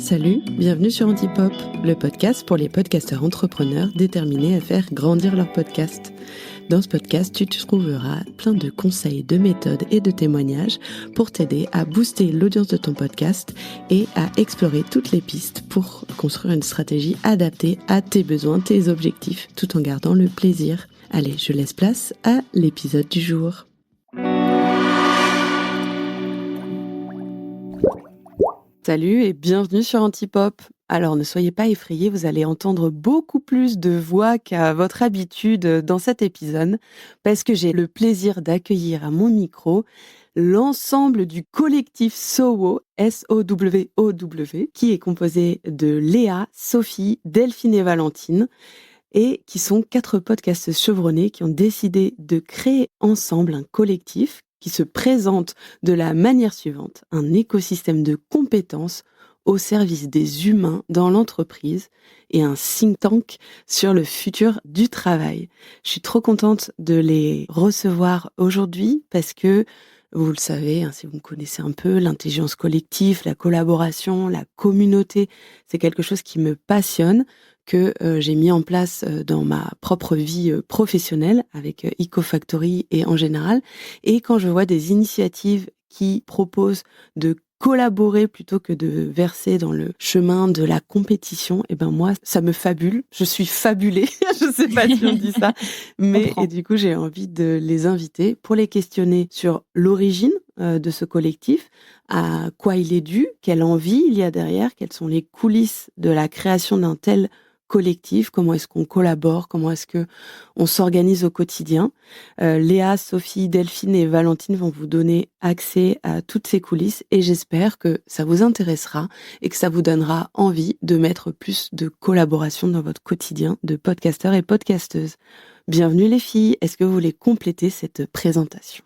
Salut, bienvenue sur Antipop, le podcast pour les podcasteurs entrepreneurs déterminés à faire grandir leur podcast. Dans ce podcast, tu trouveras plein de conseils, de méthodes et de témoignages pour t'aider à booster l'audience de ton podcast et à explorer toutes les pistes pour construire une stratégie adaptée à tes besoins, tes objectifs, tout en gardant le plaisir. Allez, je laisse place à l'épisode du jour. Salut et bienvenue sur Antipop. Alors ne soyez pas effrayés, vous allez entendre beaucoup plus de voix qu'à votre habitude dans cet épisode parce que j'ai le plaisir d'accueillir à mon micro l'ensemble du collectif SOWO, S-O-W-O-W, qui est composé de Léa, Sophie, Delphine et Valentine et qui sont 4 podcasteuses chevronnées qui ont décidé de créer ensemble un collectif qui se présente de la manière suivante, un écosystème de compétences au service des humains dans l'entreprise et un think tank sur le futur du travail. Je suis trop contente de les recevoir aujourd'hui parce que, vous le savez, si vous me connaissez un peu, l'intelligence collective, la collaboration, la communauté, c'est quelque chose qui me passionne, que j'ai mis en place dans ma propre vie professionnelle avec EcoFactory et en général. Et quand je vois des initiatives qui proposent de collaborer plutôt que de verser dans le chemin de la compétition, et ben moi, ça me fabule. Je suis fabulée. Je sais pas si on dit ça. Mais, et du coup, j'ai envie de les inviter pour les questionner sur l'origine de ce collectif, à quoi il est dû, quelle envie il y a derrière, quelles sont les coulisses de la création d'un tel collectif, comment est-ce qu'on collabore, comment est-ce que on s'organise au quotidien. Léa, Sophie, Delphine et Valentine vont vous donner accès à toutes ces coulisses et j'espère que ça vous intéressera et que ça vous donnera envie de mettre plus de collaboration dans votre quotidien de podcasteurs et podcasteuses. Bienvenue les filles, est-ce que vous voulez compléter cette présentation ?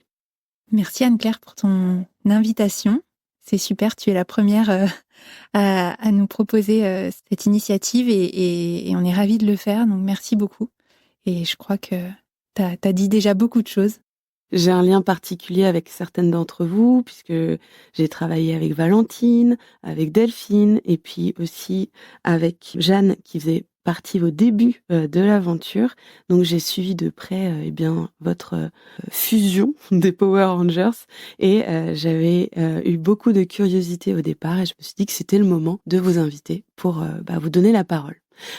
Merci Anne-Claire pour ton invitation. C'est super, tu es la première à nous proposer cette initiative et on est ravis de le faire, donc merci beaucoup. Et je crois que t'as dit déjà beaucoup de choses. J'ai un lien particulier avec certaines d'entre vous, puisque j'ai travaillé avec Valentine, avec Delphine, et puis aussi avec Jeanne, qui faisait partie au début de l'aventure. Donc j'ai suivi de près votre fusion des Power Rangers, et j'avais eu beaucoup de curiosité au départ, et je me suis dit que c'était le moment de vous inviter pour vous donner la parole.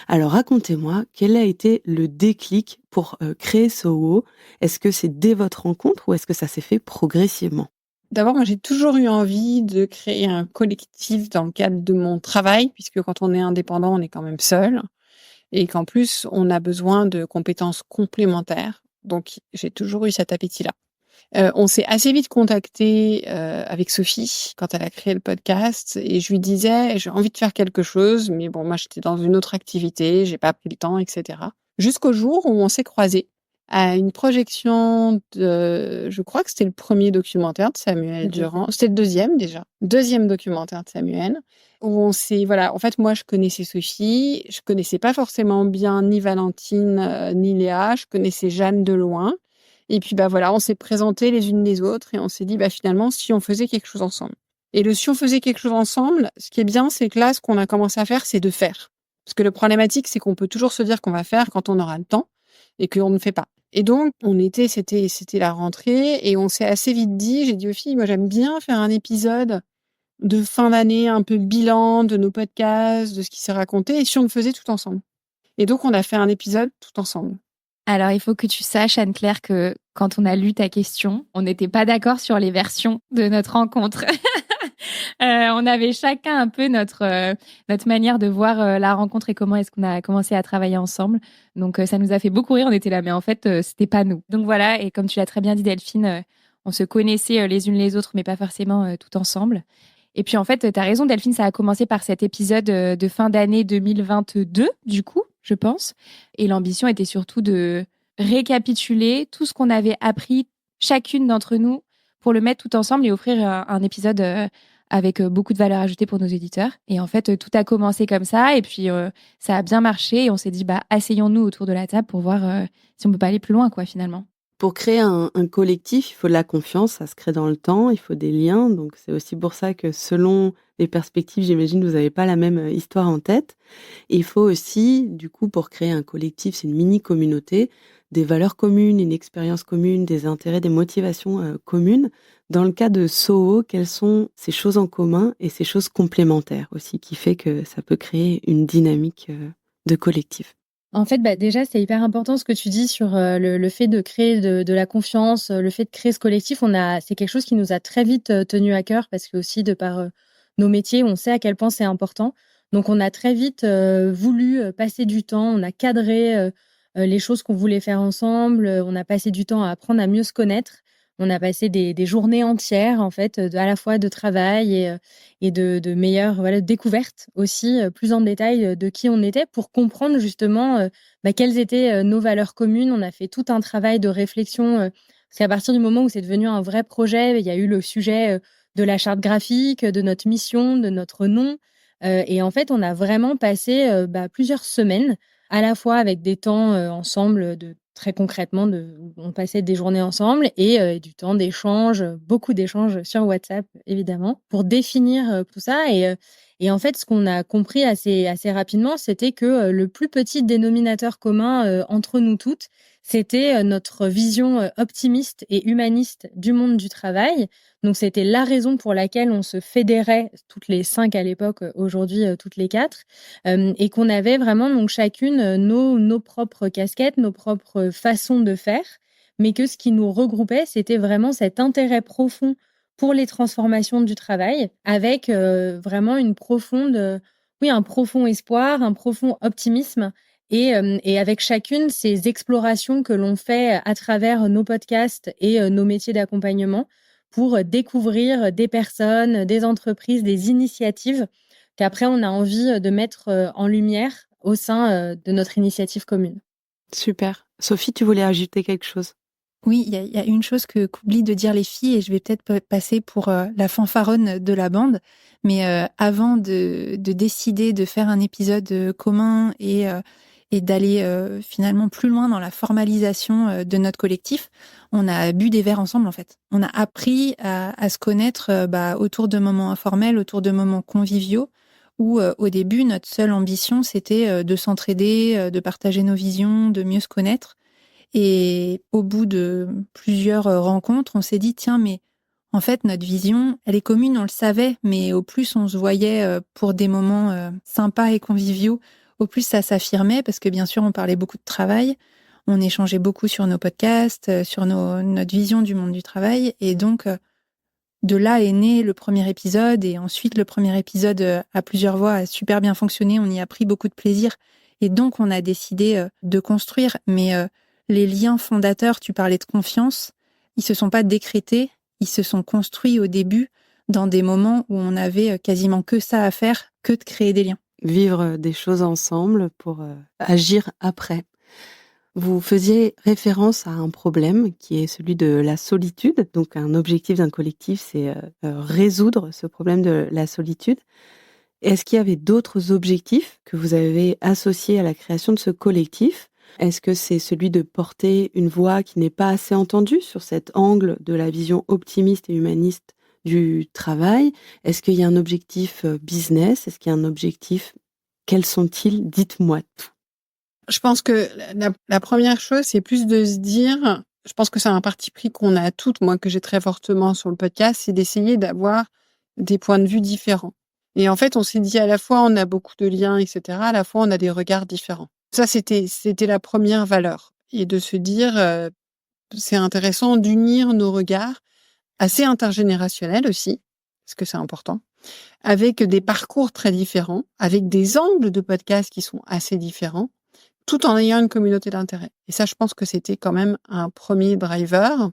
Alors racontez-moi, quel a été le déclic pour créer SOWO ? Est-ce que c'est dès votre rencontre ou est-ce que ça s'est fait progressivement ? D'abord, moi, j'ai toujours eu envie de créer un collectif dans le cadre de mon travail, puisque quand on est indépendant, on est quand même seul, et qu'en plus, on a besoin de compétences complémentaires. Donc, j'ai toujours eu cet appétit-là. On s'est assez vite contacté avec Sophie quand elle a créé le podcast et je lui disais j'ai envie de faire quelque chose, mais bon moi j'étais dans une autre activité, j'ai pas pris le temps, etc. Jusqu'au jour où on s'est croisés à une projection de, je crois que c'était le premier documentaire de Samuel Durand, c'était le deuxième documentaire de Samuel, où on s'est, voilà, en fait moi je connaissais Sophie, je connaissais pas forcément bien ni Valentine ni Léa, je connaissais Jeanne de loin. Et puis, voilà, on s'est présentés les unes les autres et on s'est dit, finalement, si on faisait quelque chose ensemble. Et si on faisait quelque chose ensemble, ce qui est bien, c'est que là, ce qu'on a commencé à faire, c'est de faire. Parce que le problématique, c'est qu'on peut toujours se dire qu'on va faire quand on aura le temps et qu'on ne fait pas. Et donc, c'était la rentrée et on s'est assez vite dit, j'ai dit aux filles, moi, j'aime bien faire un épisode de fin d'année, un peu bilan de nos podcasts, de ce qui s'est raconté, et si on le faisait tout ensemble. Et donc, on a fait un épisode tout ensemble. Alors, il faut que tu saches, Anne-Claire, que quand on a lu ta question, on n'était pas d'accord sur les versions de notre rencontre. On avait chacun un peu notre manière de voir la rencontre et comment est-ce qu'on a commencé à travailler ensemble. Donc, ça nous a fait beaucoup rire. On était là, mais en fait, c'était pas nous. Donc voilà, et comme tu l'as très bien dit, Delphine, on se connaissait les unes les autres, mais pas forcément tout ensemble. Et puis en fait, tu as raison, Delphine, ça a commencé par cet épisode de fin d'année 2022, du coup, je pense. Et l'ambition était surtout de récapituler tout ce qu'on avait appris, chacune d'entre nous, pour le mettre tout ensemble et offrir un épisode avec beaucoup de valeur ajoutée pour nos éditeurs. Et en fait, tout a commencé comme ça. Et puis, ça a bien marché. Et on s'est dit, asseyons-nous autour de la table pour voir si on peut pas aller plus loin, quoi, finalement. Pour créer un collectif, il faut de la confiance, ça se crée dans le temps, il faut des liens. Donc, c'est aussi pour ça que selon les perspectives, j'imagine, vous n'avez pas la même histoire en tête. Et il faut aussi, du coup, pour créer un collectif, c'est une mini-communauté, des valeurs communes, une expérience commune, des intérêts, des motivations communes. Dans le cas de Soho, quelles sont ces choses en commun et ces choses complémentaires aussi, qui fait que ça peut créer une dynamique de collectif? En fait, déjà, c'est hyper important ce que tu dis sur le fait de créer de la confiance, le fait de créer ce collectif. C'est quelque chose qui nous a très vite tenu à cœur parce que aussi de par nos métiers, on sait à quel point c'est important. Donc, on a très vite voulu passer du temps. On a cadré les choses qu'on voulait faire ensemble. On a passé du temps à apprendre à mieux se connaître. On a passé des journées entières, en fait, à la fois de travail et de meilleures découvertes aussi, plus en détail de qui on était pour comprendre justement quelles étaient nos valeurs communes. On a fait tout un travail de réflexion parce qu'à partir du moment où c'est devenu un vrai projet, il y a eu le sujet de la charte graphique, de notre mission, de notre nom. Et en fait, on a vraiment passé plusieurs semaines à la fois avec des temps ensemble très concrètement, on passait des journées ensemble et du temps d'échange, beaucoup d'échanges sur WhatsApp, évidemment, pour définir tout ça. Et en fait, ce qu'on a compris assez rapidement, c'était que le plus petit dénominateur commun entre nous toutes, c'était notre vision optimiste et humaniste du monde du travail. Donc, c'était la raison pour laquelle on se fédérait toutes les 5 à l'époque, aujourd'hui toutes les 4, et qu'on avait vraiment donc chacune nos propres casquettes, nos propres façons de faire, mais que ce qui nous regroupait, c'était vraiment cet intérêt profond pour les transformations du travail, avec vraiment un profond espoir, un profond optimisme, et avec chacune ces explorations que l'on fait à travers nos podcasts et nos métiers d'accompagnement pour découvrir des personnes, des entreprises, des initiatives qu'après on a envie de mettre en lumière au sein de notre initiative commune. Super. Sophie, tu voulais ajouter quelque chose? Oui, il y a une chose qu'oublient de dire les filles, et je vais peut-être passer pour la fanfaronne de la bande, mais avant de décider de faire un épisode commun et d'aller finalement plus loin dans la formalisation de notre collectif, on a bu des verres ensemble en fait. On a appris à se connaître autour de moments informels, autour de moments conviviaux, où au début, notre seule ambition, c'était de s'entraider, de partager nos visions, de mieux se connaître. Et au bout de plusieurs rencontres, on s'est dit, tiens, mais en fait, notre vision, elle est commune, on le savait, mais au plus on se voyait pour des moments sympas et conviviaux, au plus ça s'affirmait, parce que bien sûr, on parlait beaucoup de travail, on échangeait beaucoup sur nos podcasts, sur notre vision du monde du travail, et donc de là est né le premier épisode, et ensuite le premier épisode à plusieurs voix a super bien fonctionné, on y a pris beaucoup de plaisir, et donc on a décidé de construire, mais les liens fondateurs, tu parlais de confiance, ils se sont pas décrétés, ils se sont construits au début dans des moments où on avait quasiment que ça à faire, que de créer des liens. Vivre des choses ensemble pour agir après. Vous faisiez référence à un problème qui est celui de la solitude. Donc, un objectif d'un collectif, c'est résoudre ce problème de la solitude. Est-ce qu'il y avait d'autres objectifs que vous avez associés à la création de ce collectif? Est-ce que c'est celui de porter une voix qui n'est pas assez entendue sur cet angle de la vision optimiste et humaniste du travail? Est-ce qu'il y a un objectif business? Est-ce qu'il y a un objectif? Quels sont-ils? Dites-moi tout. Je pense que la première chose, c'est plus de se dire, je pense que c'est un parti pris qu'on a toutes, moi que j'ai très fortement sur le podcast, c'est d'essayer d'avoir des points de vue différents. Et en fait, on s'est dit à la fois on a beaucoup de liens, etc. À la fois on a des regards différents. Ça, c'était la première valeur. Et de se dire, c'est intéressant d'unir nos regards, assez intergénérationnels aussi, parce que c'est important, avec des parcours très différents, avec des angles de podcast qui sont assez différents, tout en ayant une communauté d'intérêt. Et ça, je pense que c'était quand même un premier driver.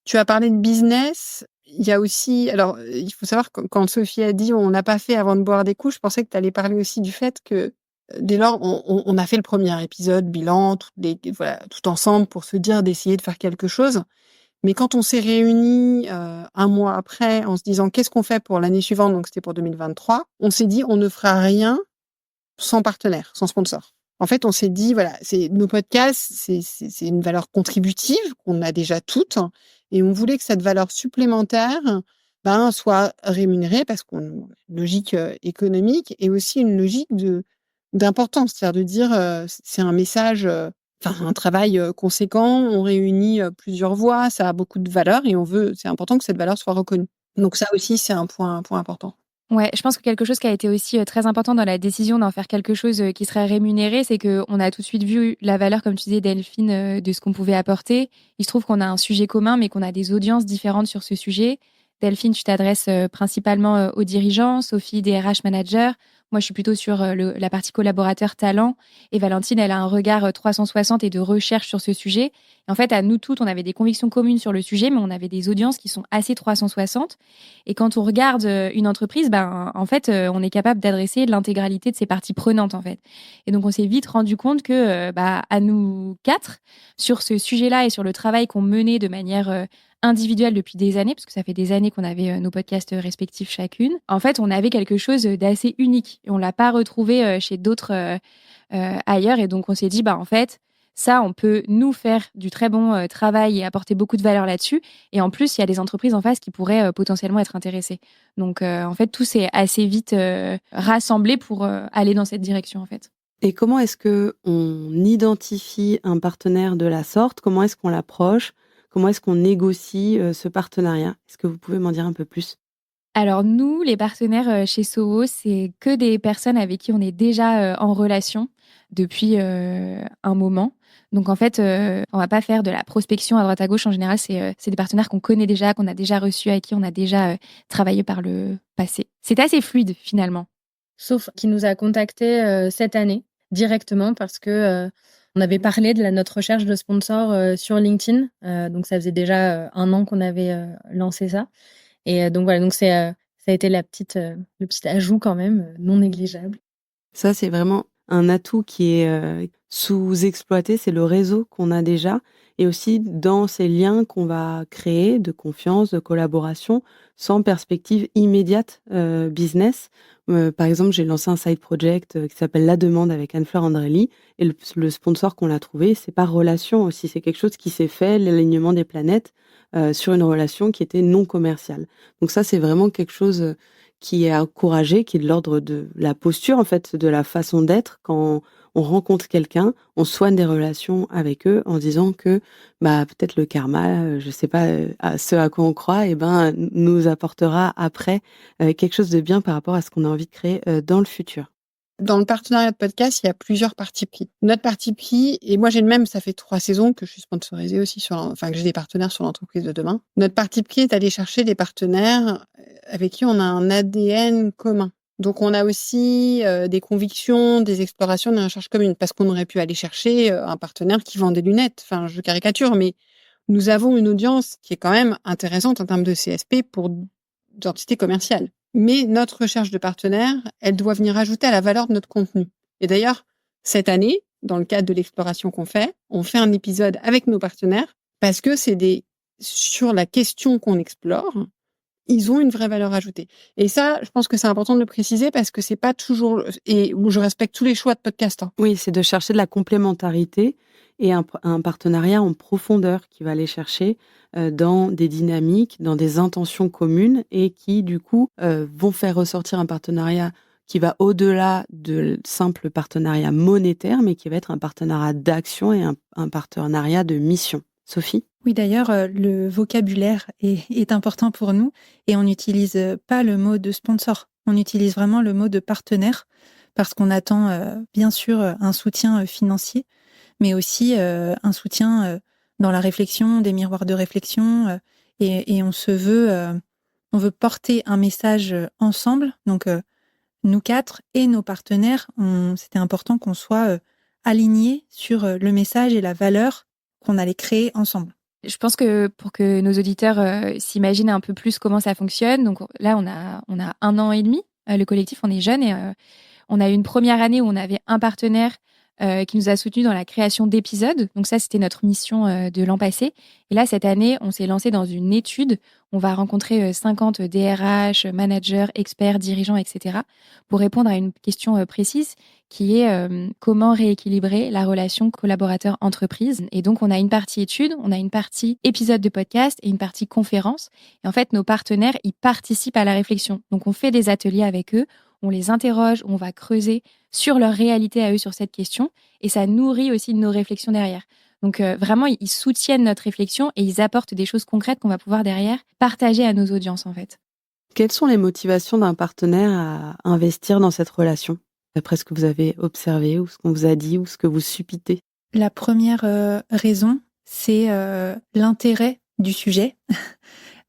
Tu as parlé de business. Il y a aussi, alors, il faut savoir que quand Sophie a dit on n'a pas fait avant de boire des coups, je pensais que tu allais parler aussi du fait que dès lors, on a fait le premier épisode, bilan, tout ensemble pour se dire d'essayer de faire quelque chose. Mais quand on s'est réunis un mois après en se disant qu'est-ce qu'on fait pour l'année suivante, donc c'était pour 2023, on s'est dit on ne fera rien sans partenaire, sans sponsor. En fait, on s'est dit, voilà, nos podcasts, c'est une valeur contributive qu'on a déjà toutes, et on voulait que cette valeur supplémentaire soit rémunérée parce qu'on une logique économique et aussi une logique d'importance, c'est-à-dire de dire c'est un message, un travail conséquent, on réunit plusieurs voix, ça a beaucoup de valeur et c'est important que cette valeur soit reconnue. Donc ça aussi, c'est un point important. Ouais, je pense que quelque chose qui a été aussi très important dans la décision d'en faire quelque chose qui serait rémunéré, c'est qu'on a tout de suite vu la valeur, comme tu disais, Delphine, de ce qu'on pouvait apporter. Il se trouve qu'on a un sujet commun, mais qu'on a des audiences différentes sur ce sujet. Delphine, tu t'adresses principalement aux dirigeants, Sophie, des RH managers. Moi, je suis plutôt sur la partie collaborateur talent. Et Valentine, elle a un regard 360 et de recherche sur ce sujet. Et en fait, à nous toutes, on avait des convictions communes sur le sujet, mais on avait des audiences qui sont assez 360. Et quand on regarde une entreprise, en fait, on est capable d'adresser l'intégralité de ses parties prenantes, en fait. Et donc, on s'est vite rendu compte que, à nous quatre, sur ce sujet-là et sur le travail qu'on menait de manière individuelle depuis des années, parce que ça fait des années qu'on avait nos podcasts respectifs chacune. En fait, on avait quelque chose d'assez unique et on l'a pas retrouvé chez d'autres ailleurs. Et donc, on s'est dit, en fait, ça, on peut nous faire du très bon travail et apporter beaucoup de valeur là-dessus. Et en plus, il y a des entreprises en face qui pourraient potentiellement être intéressées. Donc, en fait, tout s'est assez vite rassemblé pour aller dans cette direction, en fait. Et comment est-ce qu'on identifie un partenaire de la sorte? Comment est-ce qu'on l'approche? Comment est-ce qu'on négocie ce partenariat? Est-ce que vous pouvez m'en dire un peu plus? Alors nous, les partenaires chez Soho, c'est que des personnes avec qui on est déjà en relation depuis un moment. Donc en fait, on va pas faire de la prospection à droite à gauche. En général, c'est des partenaires qu'on connaît déjà, qu'on a déjà reçus, avec qui on a déjà travaillé par le passé. C'est assez fluide finalement. Sauf qui nous a contactés cette année directement parce que on avait parlé de notre recherche de sponsors sur LinkedIn. Donc ça faisait déjà 1 an qu'on avait lancé ça. Et donc voilà, donc ça a été le petit ajout quand même non négligeable. Ça, c'est vraiment un atout qui est sous-exploité, c'est le réseau qu'on a déjà et aussi dans ces liens qu'on va créer de confiance, de collaboration, sans perspective immédiate business. Par exemple, j'ai lancé un side project qui s'appelle La Demande avec Anne-Fleur Andrelli et le sponsor qu'on a trouvé, c'est par relation aussi. C'est quelque chose qui s'est fait, l'alignement des planètes, sur une relation qui était non commerciale. Donc ça, c'est vraiment quelque chose qui est encouragé, qui est de l'ordre de la posture, en fait, de la façon d'être. Quand on rencontre quelqu'un, on soigne des relations avec eux en disant que peut-être le karma, je sais pas, à ce à quoi on croit, nous apportera après quelque chose de bien par rapport à ce qu'on a envie de créer dans le futur. Dans le partenariat de podcast, il y a plusieurs partis pris. Notre parti pris, et moi j'ai le même, ça fait 3 saisons que je suis sponsorisée aussi que j'ai des partenaires sur l'entreprise de demain. Notre parti pris est d'aller chercher des partenaires avec qui on a un ADN commun. Donc on a aussi des convictions, des explorations, des recherches communes, parce qu'on aurait pu aller chercher un partenaire qui vend des lunettes. Enfin, je caricature, mais nous avons une audience qui est quand même intéressante en termes de CSP pour d'entités commerciales. Mais notre recherche de partenaires, elle doit venir ajouter à la valeur de notre contenu. Et d'ailleurs, cette année, dans le cadre de l'exploration qu'on fait, on fait un épisode avec nos partenaires parce que sur la question qu'on explore, ils ont une vraie valeur ajoutée. Et ça, je pense que c'est important de le préciser parce que c'est pas toujours, et je respecte tous les choix de podcast. Oui, c'est de chercher de la complémentarité et un partenariat en profondeur qui va aller chercher dans des dynamiques, dans des intentions communes et qui, du coup, vont faire ressortir un partenariat qui va au-delà de simple partenariat monétaire, mais qui va être un partenariat d'action et un partenariat de mission. Sophie? Oui, d'ailleurs, le vocabulaire est important pour nous et on n'utilise pas le mot de sponsor. On utilise vraiment le mot de partenaire parce qu'on attend bien sûr un soutien financier, mais aussi un soutien dans la réflexion, des miroirs de réflexion et on veut porter un message ensemble. Donc, nous 4 et nos partenaires, c'était important qu'on soit alignés sur le message et la valeur qu'on allait créer ensemble. Je pense que pour que nos auditeurs s'imaginent un peu plus comment ça fonctionne, donc là, on a 1 an et demi, le collectif, on est jeune et on a eu une première année où on avait un partenaire qui nous a soutenus dans la création d'épisodes. Donc ça, c'était notre mission de l'an passé. Et là, cette année, on s'est lancé dans une étude. On va rencontrer 50 DRH, managers, experts, dirigeants, etc. pour répondre à une question précise qui est comment rééquilibrer la relation collaborateur-entreprise. Et donc, on a une partie étude, on a une partie épisode de podcast et une partie conférence. Et en fait, nos partenaires, ils participent à la réflexion. Donc, on fait des ateliers avec eux, on les interroge, on va creuser sur leur réalité à eux sur cette question et ça nourrit aussi nos réflexions derrière. Donc vraiment, ils soutiennent notre réflexion et ils apportent des choses concrètes qu'on va pouvoir derrière partager à nos audiences en fait. Quelles sont les motivations d'un partenaire à investir dans cette relation, d'après ce que vous avez observé ou ce qu'on vous a dit ou ce que vous suppitez? La première raison, c'est l'intérêt du sujet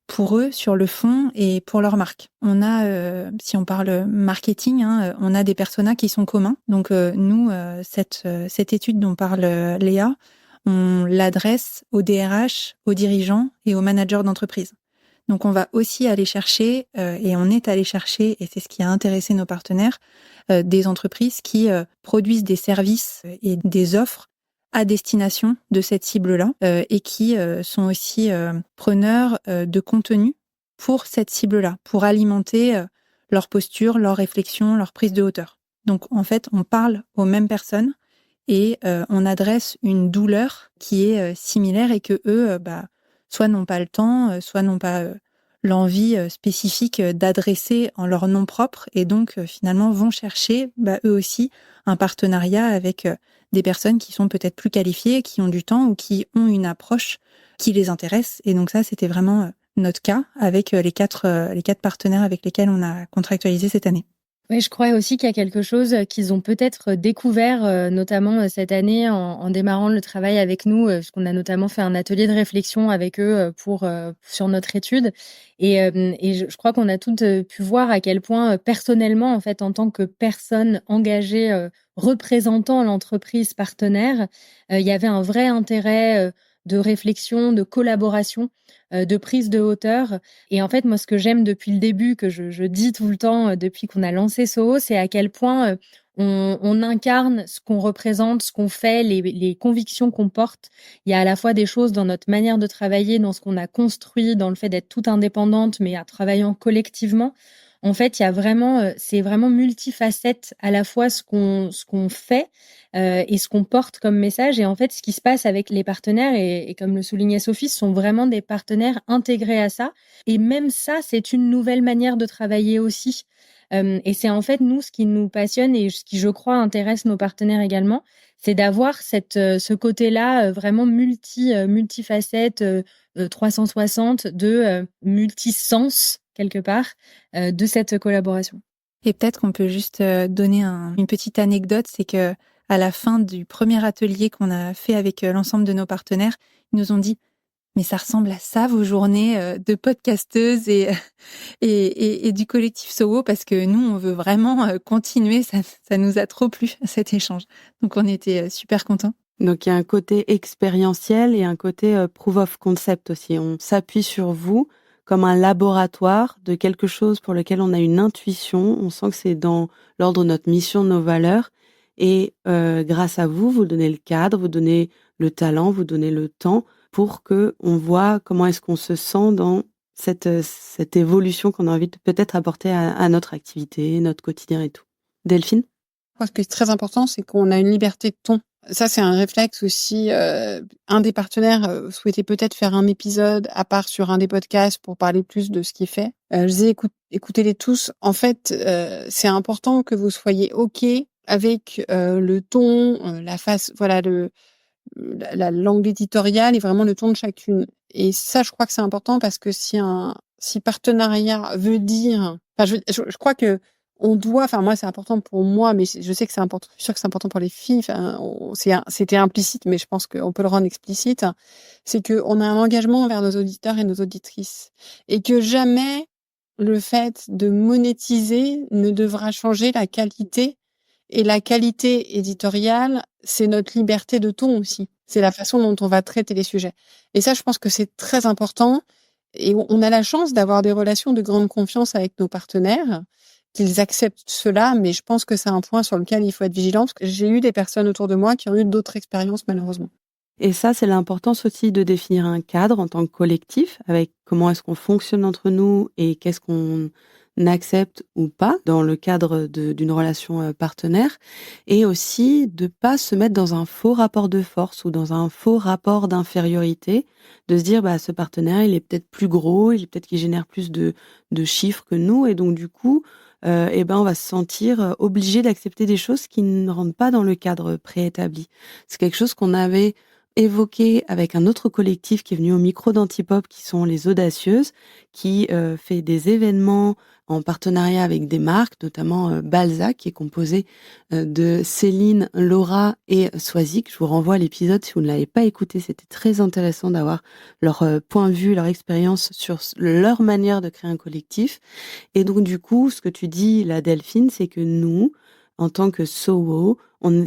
pour eux sur le fond et pour leur marque. On a, si on parle marketing, on a des personas qui sont communs. Donc nous, cette étude dont parle Léa, on l'adresse aux DRH, aux dirigeants et aux managers d'entreprise. Donc on va aussi aller chercher, et on est allé chercher, et c'est ce qui a intéressé nos partenaires, des entreprises qui produisent des services et des offres à destination de cette cible-là et qui sont aussi preneurs de contenu pour cette cible-là, pour alimenter leur posture, leur réflexion, leur prise de hauteur. Donc en fait, on parle aux mêmes personnes et on adresse une douleur qui est similaire et que eux, soit n'ont pas le temps, soit n'ont pas l'envie spécifique d'adresser en leur nom propre et donc finalement vont chercher eux aussi un partenariat avec des personnes qui sont peut-être plus qualifiées, qui ont du temps ou qui ont une approche qui les intéresse. Et donc ça, c'était vraiment notre cas avec les quatre partenaires avec lesquels on a contractualisé cette année. Oui, je crois aussi qu'il y a quelque chose qu'ils ont peut-être découvert, notamment cette année en démarrant le travail avec nous, parce qu'on a notamment fait un atelier de réflexion avec eux sur notre étude. Et je crois qu'on a toutes pu voir à quel point, personnellement, en fait, en tant que personne engagée, représentant l'entreprise partenaire, il y avait un vrai intérêt de réflexion, de collaboration, de prise de hauteur. Et en fait, moi, ce que j'aime depuis le début, que je dis tout le temps depuis qu'on a lancé Soho, c'est à quel point on incarne ce qu'on représente, ce qu'on fait, les convictions qu'on porte. Il y a à la fois des choses dans notre manière de travailler, dans ce qu'on a construit, dans le fait d'être toute indépendante, mais en travaillant collectivement. En fait, il y a vraiment, c'est vraiment multifacette à la fois ce qu'on fait et ce qu'on porte comme message. Et en fait, ce qui se passe avec les partenaires, et comme le soulignait Sophie, ce sont vraiment des partenaires intégrés à ça. Et même ça, c'est une nouvelle manière de travailler aussi. Et c'est en fait, nous, ce qui nous passionne et ce qui, je crois, intéresse nos partenaires également, c'est d'avoir ce côté-là vraiment multifacette, 360, de multisens, quelque part, de cette collaboration. Et peut-être qu'on peut juste donner une petite anecdote, c'est que à la fin du premier atelier qu'on a fait avec l'ensemble de nos partenaires, ils nous ont dit « Mais ça ressemble à ça, vos journées de podcasteuses et du collectif Soho, parce que nous, on veut vraiment continuer, ça nous a trop plu, cet échange. » Donc, on était super contents. Donc, il y a un côté expérientiel et un côté proof of concept aussi. On s'appuie sur vous comme un laboratoire de quelque chose pour lequel on a une intuition. On sent que c'est dans l'ordre de notre mission, de nos valeurs. Et grâce à vous, vous donnez le cadre, vous donnez le talent, vous donnez le temps pour que on voit comment est-ce qu'on se sent dans cette évolution qu'on a envie de peut-être apporter à notre activité, notre quotidien et tout. Delphine? Ce qui est très important, c'est qu'on a une liberté de ton. Ça, c'est un réflexe aussi. Un des partenaires souhaitait peut-être faire un épisode à part sur un des podcasts pour parler plus de ce qu'il fait. Je disais, écoutez-les tous. En fait, c'est important que vous soyez OK avec le ton, la face, voilà, la langue éditoriale et vraiment le ton de chacune. Et ça, je crois que c'est important parce que si partenariat veut dire, enfin, je crois que on doit, enfin moi c'est important pour moi, mais je sais que c'est important, je suis sûre que c'est important pour les filles. Enfin, c'était implicite, mais je pense qu'on peut le rendre explicite. C'est que on a un engagement envers nos auditeurs et nos auditrices, et que jamais le fait de monétiser ne devra changer la qualité. Et la qualité éditoriale, c'est notre liberté de ton aussi. C'est la façon dont on va traiter les sujets. Et ça, je pense que c'est très important. Et on a la chance d'avoir des relations de grande confiance avec nos partenaires. qu'ils acceptent cela, mais je pense que c'est un point sur lequel il faut être vigilant, parce que j'ai eu des personnes autour de moi qui ont eu d'autres expériences, malheureusement. Et ça, c'est l'importance aussi de définir un cadre en tant que collectif, avec comment est-ce qu'on fonctionne entre nous et qu'est-ce qu'on accepte ou pas dans le cadre d'une relation partenaire, et aussi de pas se mettre dans un faux rapport de force ou dans un faux rapport d'infériorité, de se dire bah ce partenaire il est peut-être plus gros, il est peut-être qu'il génère plus de chiffres que nous, et donc du coup et ben on va se sentir obligé d'accepter des choses qui ne rentrent pas dans le cadre préétabli. C'est quelque chose qu'on avait évoqué avec un autre collectif qui est venu au micro d'Antipop, qui sont les Audacieuses, qui fait des événements en partenariat avec des marques, notamment Balzac, qui est composé de Céline, Laura et Swazik. Je vous renvoie à l'épisode si vous ne l'avez pas écouté. C'était très intéressant d'avoir leur point de vue, leur expérience sur leur manière de créer un collectif. Et donc, du coup, ce que tu dis, la Delphine, c'est que nous, en tant que SOWO,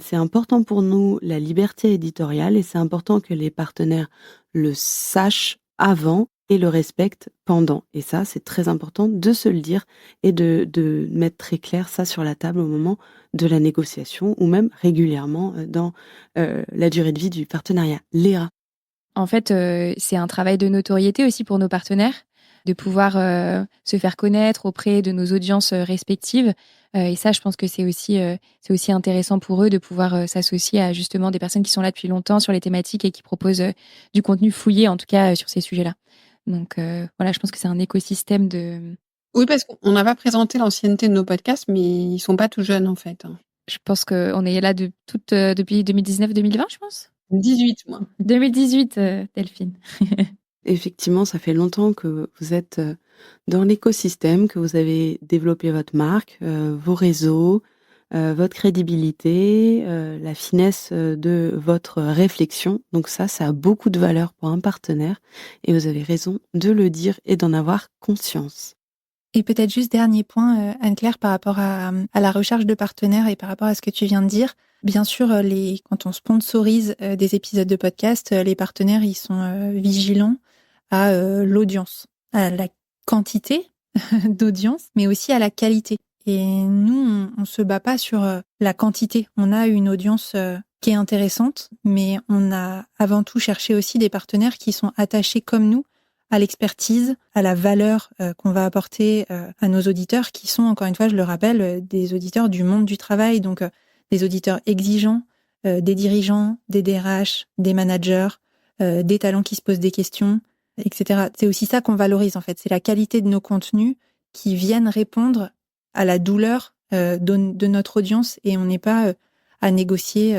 c'est important pour nous la liberté éditoriale, et c'est important que les partenaires le sachent avant et le respectent pendant. Et ça, c'est très important de se le dire et de mettre très clair ça sur la table au moment de la négociation, ou même régulièrement dans la durée de vie du partenariat. Léa. En fait, c'est un travail de notoriété aussi pour nos partenaires, de pouvoir se faire connaître auprès de nos audiences respectives. Et ça, je pense que c'est aussi intéressant pour eux de pouvoir s'associer à justement des personnes qui sont là depuis longtemps sur les thématiques et qui proposent du contenu fouillé, en tout cas, sur ces sujets-là. Donc voilà, je pense que c'est un écosystème de... Oui, parce qu'on n'a pas présenté l'ancienneté de nos podcasts, mais ils sont pas tout jeunes, en fait. Je pense qu'on est là depuis 2019-2020, je pense. 18, moi. 2018, Delphine. Effectivement, ça fait longtemps que vous êtes dans l'écosystème, que vous avez développé votre marque, vos réseaux, votre crédibilité, la finesse de votre réflexion. Donc ça a beaucoup de valeur pour un partenaire, et vous avez raison de le dire et d'en avoir conscience. Et peut-être juste dernier point, Anne-Claire, par rapport à la recherche de partenaires et par rapport à ce que tu viens de dire. Bien sûr, quand on sponsorise des épisodes de podcast, les partenaires, ils sont vigilants à l'audience, à la quantité d'audience, mais aussi à la qualité. Et nous, on se bat pas sur la quantité. On a une audience qui est intéressante, mais on a avant tout cherché aussi des partenaires qui sont attachés comme nous à l'expertise, à la valeur qu'on va apporter à nos auditeurs, qui sont, encore une fois, je le rappelle, des auditeurs du monde du travail, donc des auditeurs exigeants, des dirigeants, des DRH, des managers, des talents qui se posent des questions, etc. C'est aussi ça qu'on valorise, en fait. C'est la qualité de nos contenus qui viennent répondre à la douleur de notre audience, et on n'est pas à négocier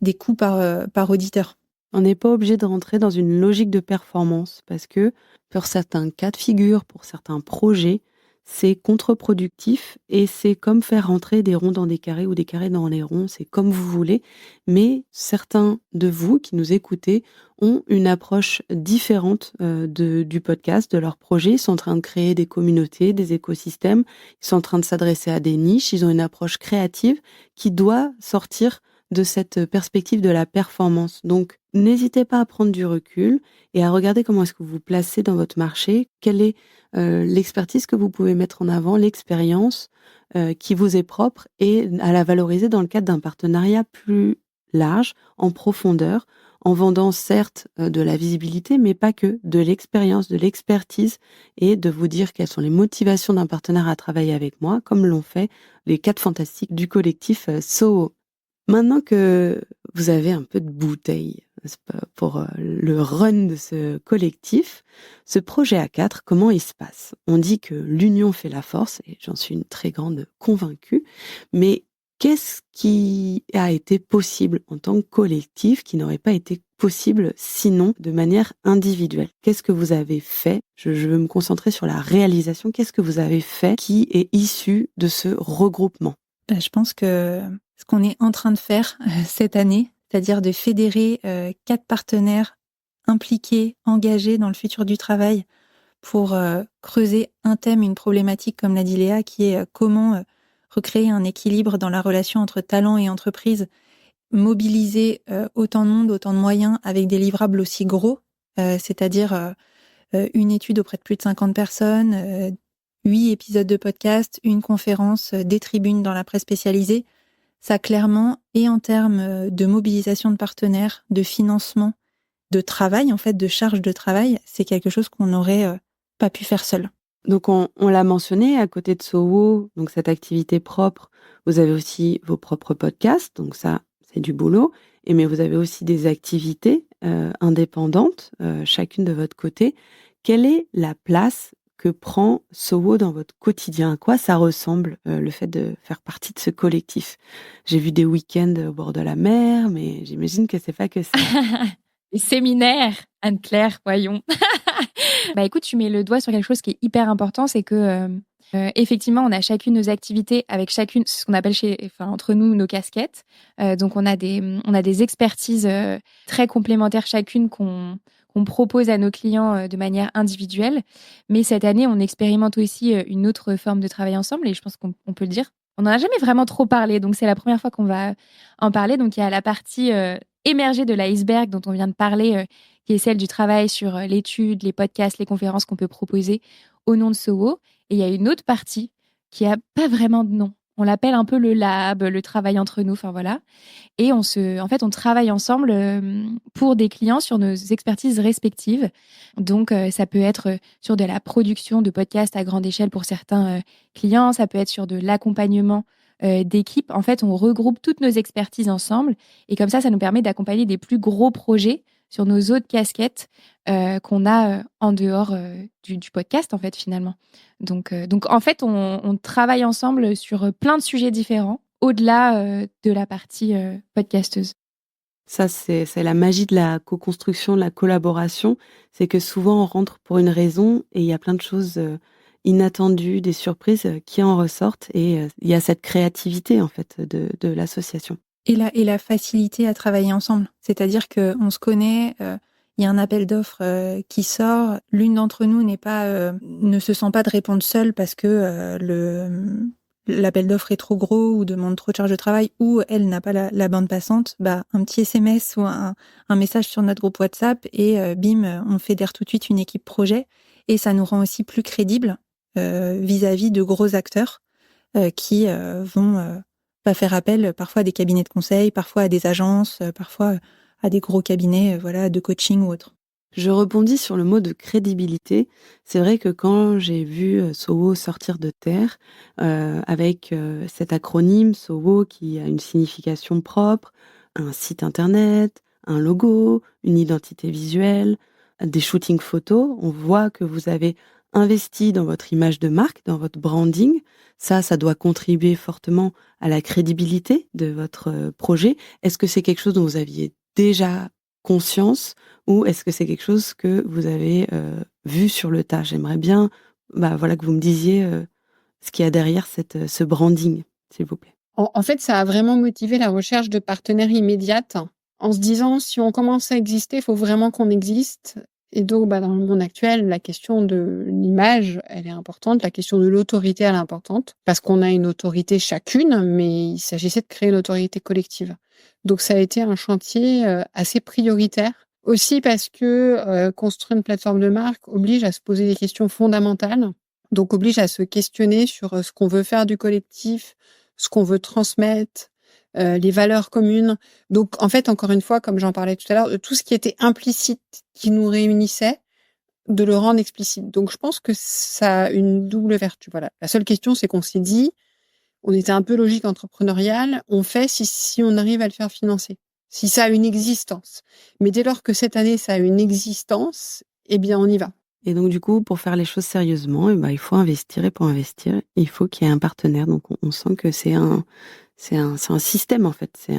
des coûts par auditeur. On n'est pas obligé de rentrer dans une logique de performance, parce que pour certains cas de figure, pour certains projets, c'est contre-productif, et c'est comme faire rentrer des ronds dans des carrés ou des carrés dans les ronds, c'est comme vous voulez. Mais certains de vous qui nous écoutez ont une approche différente du podcast, de leur projet. Ils sont en train de créer des communautés, des écosystèmes, ils sont en train de s'adresser à des niches, ils ont une approche créative qui doit sortir de cette perspective de la performance. Donc, n'hésitez pas à prendre du recul et à regarder comment est-ce que vous vous placez dans votre marché, quelle est l'expertise que vous pouvez mettre en avant, l'expérience qui vous est propre, et à la valoriser dans le cadre d'un partenariat plus large, en profondeur, en vendant certes de la visibilité, mais pas que, de l'expérience, de l'expertise, et de vous dire quelles sont les motivations d'un partenaire à travailler avec moi, comme l'ont fait les 4 fantastiques du collectif SOWO. Maintenant que vous avez un peu de bouteille pour le run de ce collectif, ce projet A4, comment il se passe? On dit que l'union fait la force, et j'en suis une très grande convaincue, mais qu'est-ce qui a été possible en tant que collectif qui n'aurait pas été possible sinon de manière individuelle? Qu'est-ce que vous avez fait? Je veux me concentrer sur la réalisation. Qu'est-ce que vous avez fait qui est issu de ce regroupement? Je pense que ce qu'on est en train de faire cette année, c'est-à-dire de fédérer 4 partenaires impliqués, engagés dans le futur du travail pour creuser un thème, une problématique, comme l'a dit Léa, qui est comment recréer un équilibre dans la relation entre talent et entreprise, mobiliser autant de monde, autant de moyens avec des livrables aussi gros, c'est-à-dire une étude auprès de plus de 50 personnes, 8 épisodes de podcast, une conférence, des tribunes dans la presse spécialisée. Ça, clairement, et en termes de mobilisation de partenaires, de financement, de travail, en fait, de charge de travail, c'est quelque chose qu'on n'aurait pas pu faire seul. Donc, on l'a mentionné, à côté de Sowo, donc cette activité propre, vous avez aussi vos propres podcasts, donc ça, c'est du boulot. Mais vous avez aussi des activités indépendantes, chacune de votre côté. Quelle est la place que prend Sowo dans votre quotidien? À quoi ça ressemble, le fait de faire partie de ce collectif? J'ai vu des week-ends au bord de la mer, mais j'imagine que c'est pas que ça. Les séminaires, Anne-Claire, voyons. Écoute, tu mets le doigt sur quelque chose qui est hyper important, c'est que effectivement, on a chacune nos activités avec chacune ce qu'on appelle entre nous nos casquettes. Donc on a des expertises très complémentaires chacune qu'on propose à nos clients de manière individuelle. Mais cette année, on expérimente aussi une autre forme de travail ensemble et je pense qu'on peut le dire. On n'en a jamais vraiment trop parlé, donc c'est la première fois qu'on va en parler. Donc il y a la partie émergée de l'iceberg dont on vient de parler, qui est celle du travail sur l'étude, les podcasts, les conférences qu'on peut proposer au nom de Sowo. Et il y a une autre partie qui n'a pas vraiment de nom. On l'appelle un peu le lab, le travail entre nous, enfin voilà. Et en fait, on travaille ensemble pour des clients sur nos expertises respectives. Donc, ça peut être sur de la production de podcasts à grande échelle pour certains clients. Ça peut être sur de l'accompagnement d'équipes. En fait, on regroupe toutes nos expertises ensemble. Et comme ça nous permet d'accompagner des plus gros projets sur nos autres casquettes qu'on a en dehors du podcast, en fait, finalement. Donc en fait, on travaille ensemble sur plein de sujets différents, au-delà de la partie podcasteuse. Ça, c'est la magie de la co-construction, de la collaboration. C'est que souvent, on rentre pour une raison et il y a plein de choses inattendues, des surprises qui en ressortent. Et il y a cette créativité, en fait, de l'association. Et la facilité à travailler ensemble. C'est-à-dire qu'on se connaît, il y a un appel d'offres qui sort. L'une d'entre nous ne se sent pas de répondre seule parce que l'appel d'offres est trop gros ou demande trop de charge de travail ou elle n'a pas la bande passante. Un petit SMS ou un message sur notre groupe WhatsApp et bim, on fédère tout de suite une équipe projet. Et ça nous rend aussi plus crédibles vis-à-vis de gros acteurs qui vont faire appel parfois à des cabinets de conseil, parfois à des agences, parfois à des gros cabinets de coaching ou autre. Je rebondis sur le mot de crédibilité. C'est vrai que quand j'ai vu Sowo sortir de terre, avec cet acronyme Sowo qui a une signification propre, un site internet, un logo, une identité visuelle, des shootings photos, on voit que vous avez investi dans votre image de marque, dans votre branding. Ça doit contribuer fortement à la crédibilité de votre projet. Est-ce que c'est quelque chose dont vous aviez déjà conscience ou est-ce que c'est quelque chose que vous avez vu sur le tas? J'aimerais bien que vous me disiez ce qu'il y a derrière ce branding, s'il vous plaît. En fait, ça a vraiment motivé la recherche de partenaires immédiates en se disant si on commence à exister, il faut vraiment qu'on existe. Et donc, dans le monde actuel, la question de l'image, elle est importante. La question de l'autorité, elle est importante. Parce qu'on a une autorité chacune, mais il s'agissait de créer une autorité collective. Donc, ça a été un chantier assez prioritaire. Aussi parce que construire une plateforme de marque oblige à se poser des questions fondamentales. Donc, oblige à se questionner sur ce qu'on veut faire du collectif, ce qu'on veut transmettre, les valeurs communes. Donc, en fait, encore une fois, comme j'en parlais tout à l'heure, de tout ce qui était implicite qui nous réunissait, de le rendre explicite. Donc, je pense que ça a une double vertu. Voilà. La seule question, c'est qu'on s'est dit, on était un peu logique entrepreneuriale, on fait si on arrive à le faire financer, si ça a une existence. Mais dès lors que cette année, ça a une existence, eh bien, on y va. Et donc, du coup, pour faire les choses sérieusement, il faut investir. Et pour investir, il faut qu'il y ait un partenaire. Donc, on sent que c'est un système, en fait. C'est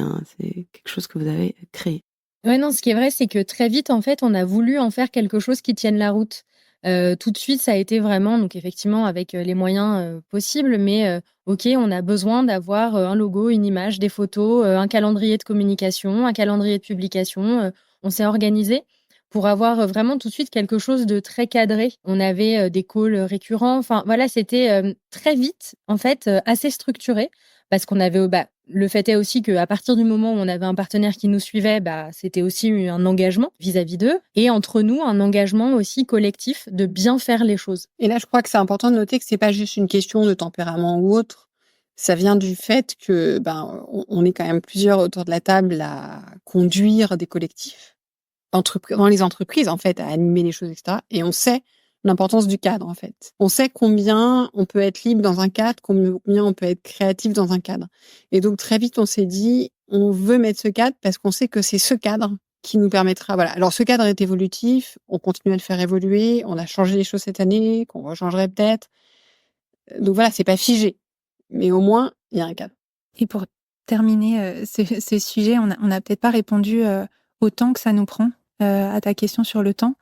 quelque chose que vous avez créé. Ouais, non, ce qui est vrai, c'est que très vite, en fait, on a voulu en faire quelque chose qui tienne la route. Tout de suite, ça a été vraiment, donc effectivement, avec les moyens possibles, mais OK, on a besoin d'avoir un logo, une image, des photos, un calendrier de communication, un calendrier de publication. On s'est organisé pour avoir vraiment tout de suite quelque chose de très cadré. On avait des calls récurrents. Enfin, voilà, c'était très vite, en fait, assez structuré parce qu'on avait Le fait est aussi qu'à partir du moment où on avait un partenaire qui nous suivait, c'était aussi un engagement vis-à-vis d'eux. Et entre nous, un engagement aussi collectif de bien faire les choses. Et là, je crois que c'est important de noter que c'est pas juste une question de tempérament ou autre. Ça vient du fait que on est quand même plusieurs autour de la table à conduire des collectifs dans les entreprises, en fait, à animer les choses, etc. Et on sait l'importance du cadre, en fait. On sait combien on peut être libre dans un cadre, combien on peut être créatif dans un cadre. Et donc, très vite, on s'est dit, on veut mettre ce cadre parce qu'on sait que c'est ce cadre qui nous permettra, voilà. Alors, ce cadre est évolutif, on continue à le faire évoluer, on a changé les choses cette année, qu'on rechangerait peut-être. Donc voilà, c'est pas figé. Mais au moins, il y a un cadre. Et pour terminer ce sujet, on n'a peut-être pas répondu au temps que ça nous prend, à ta question sur le temps.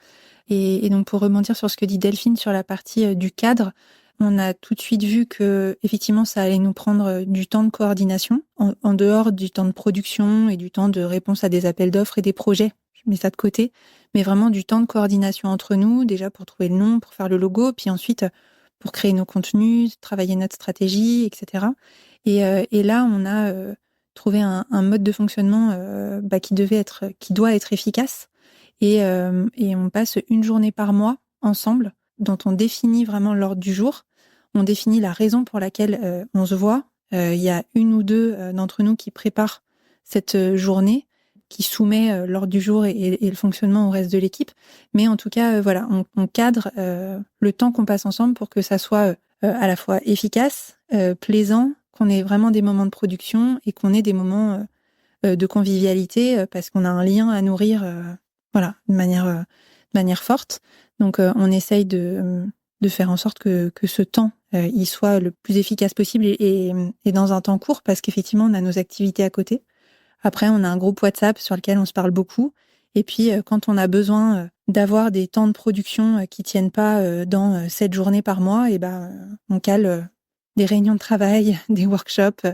Et donc, pour rebondir sur ce que dit Delphine sur la partie du cadre, on a tout de suite vu que effectivement, ça allait nous prendre du temps de coordination, en dehors du temps de production et du temps de réponse à des appels d'offres et des projets. Je mets ça de côté. Mais vraiment du temps de coordination entre nous, déjà pour trouver le nom, pour faire le logo, puis ensuite pour créer nos contenus, travailler notre stratégie, etc. Et là, on a trouvé un mode de fonctionnement qui doit être efficace. Et on passe une journée par mois ensemble, dont on définit vraiment l'ordre du jour. On définit la raison pour laquelle on se voit. Il y a une ou deux d'entre nous qui préparent cette journée, qui soumet l'ordre du jour et le fonctionnement au reste de l'équipe. Mais en tout cas, voilà, on cadre le temps qu'on passe ensemble pour que ça soit à la fois efficace, plaisant, qu'on ait vraiment des moments de production et qu'on ait des moments de convivialité parce qu'on a un lien à nourrir de manière forte. Donc, on essaye de faire en sorte que ce temps, il soit le plus efficace possible et dans un temps court, parce qu'effectivement, on a nos activités à côté. Après, on a un groupe WhatsApp sur lequel on se parle beaucoup. Et puis, quand on a besoin d'avoir des temps de production qui tiennent pas dans 7 journées par mois, on cale des réunions de travail, des workshops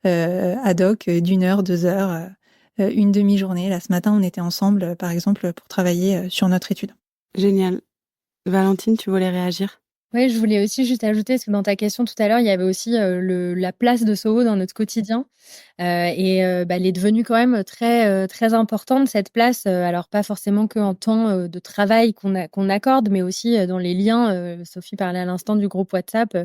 ad hoc d'1 heure, 2 heures, une demi-journée. Là, ce matin, on était ensemble, par exemple, pour travailler sur notre étude. Génial. Valentine, tu voulais réagir? Oui, je voulais aussi juste ajouter, parce que dans ta question tout à l'heure, il y avait aussi la place de Soho dans notre quotidien. Elle est devenue quand même très importante, cette place. Alors, pas forcément qu'en temps de travail qu'on accorde, mais aussi dans les liens. Sophie parlait à l'instant du groupe WhatsApp.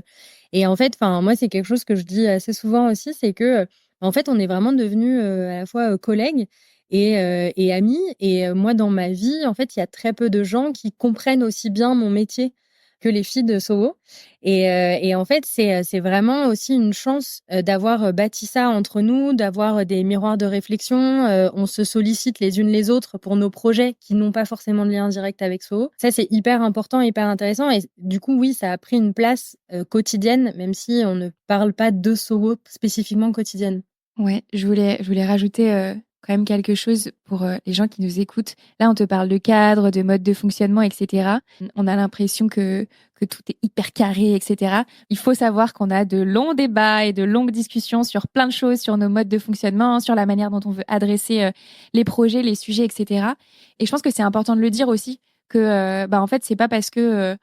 Et en fait, moi, c'est quelque chose que je dis assez souvent aussi, c'est que, en fait, on est vraiment devenus à la fois collègues et amis. Et moi, dans ma vie, en fait, il y a très peu de gens qui comprennent aussi bien mon métier que les filles de Soho. Et en fait, c'est vraiment aussi une chance d'avoir bâti ça entre nous, d'avoir des miroirs de réflexion. On se sollicite les unes les autres pour nos projets qui n'ont pas forcément de lien direct avec Soho. Ça, c'est hyper important, hyper intéressant. Et du coup, oui, ça a pris une place quotidienne, même si on ne parle pas de Soho spécifiquement quotidienne. Ouais, je voulais rajouter quand même quelque chose pour les gens qui nous écoutent. Là, on te parle de cadre, de mode de fonctionnement, etc. On a l'impression que tout est hyper carré, etc. Il faut savoir qu'on a de longs débats et de longues discussions sur plein de choses, sur nos modes de fonctionnement, sur la manière dont on veut adresser les projets, les sujets, etc. Et je pense que c'est important de le dire aussi que, en fait, c'est pas parce que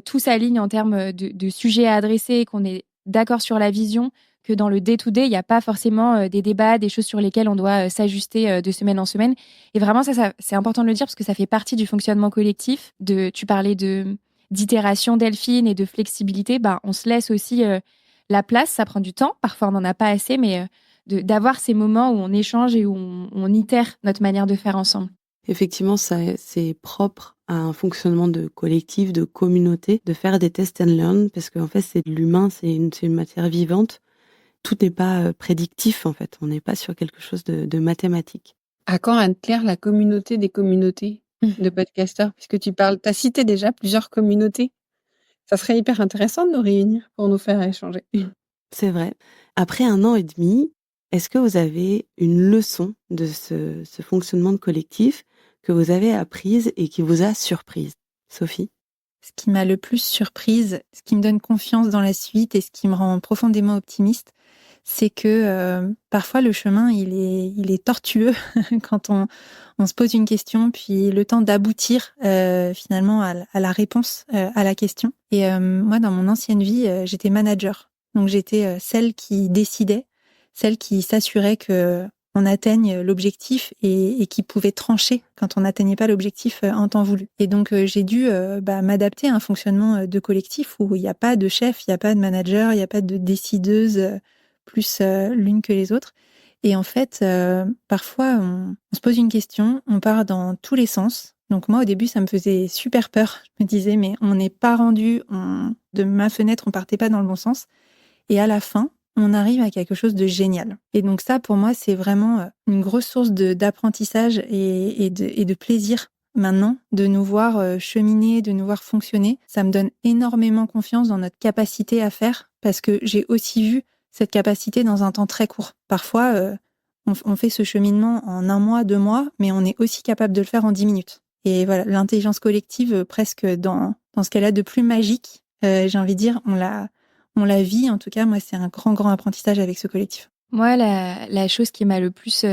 tout s'aligne en termes de sujets à adresser, qu'on est d'accord sur la vision, que dans le day-to-day, il n'y a pas forcément des débats, des choses sur lesquelles on doit s'ajuster de semaine en semaine. Et vraiment, ça, c'est important de le dire parce que ça fait partie du fonctionnement collectif. Tu parlais d'itération, Delphine, et de flexibilité. On se laisse aussi la place, ça prend du temps. Parfois, on n'en a pas assez, mais d'avoir ces moments où on échange et où on itère notre manière de faire ensemble. Effectivement, c'est propre à un fonctionnement de collectif, de communauté, de faire des test and learn, parce qu'en fait, c'est de l'humain, c'est une matière vivante. Tout n'est pas prédictif, en fait. On n'est pas sur quelque chose de mathématique. À quand, Anne-Claire, la communauté des communautés de podcasteurs? Puisque t'as cité déjà plusieurs communautés. Ça serait hyper intéressant de nous réunir pour nous faire échanger. C'est vrai. Après 1 an et demi, est-ce que vous avez une leçon de ce fonctionnement de collectif que vous avez apprise et qui vous a surprise? Sophie? Ce qui m'a le plus surprise, ce qui me donne confiance dans la suite et ce qui me rend profondément optimiste, c'est que parfois le chemin, il est tortueux quand on se pose une question, puis le temps d'aboutir finalement à la réponse à la question. Et moi, dans mon ancienne vie, j'étais manager. Donc j'étais celle qui décidait, celle qui s'assurait que on atteigne l'objectif et qui pouvait trancher quand on n'atteignait pas l'objectif en temps voulu. Et donc j'ai dû m'adapter à un fonctionnement de collectif où il n'y a pas de chef, il n'y a pas de manager, il n'y a pas de décideuse plus l'une que les autres. Et en fait, parfois on se pose une question, on part dans tous les sens. Donc moi au début ça me faisait super peur. Je me disais mais on n'est pas rendu, de ma fenêtre on partait pas dans le bon sens. Et à la fin, on arrive à quelque chose de génial. Et donc ça, pour moi, c'est vraiment une grosse source d'apprentissage et de plaisir maintenant de nous voir cheminer, de nous voir fonctionner. Ça me donne énormément confiance dans notre capacité à faire parce que j'ai aussi vu cette capacité dans un temps très court. Parfois, on fait ce cheminement en 1 mois, 2 mois, mais on est aussi capable de le faire en 10 minutes. Et voilà, l'intelligence collective, presque dans ce qu'elle a de plus magique, j'ai envie de dire, on la vit. En tout cas, moi, c'est un grand apprentissage avec ce collectif. Moi, la chose qui m'a le plus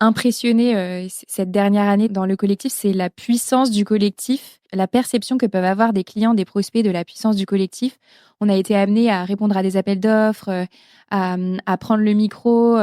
impressionnée cette dernière année dans le collectif, c'est la puissance du collectif, la perception que peuvent avoir des clients, des prospects de la puissance du collectif. On a été amenés à répondre à des appels d'offres, à prendre le micro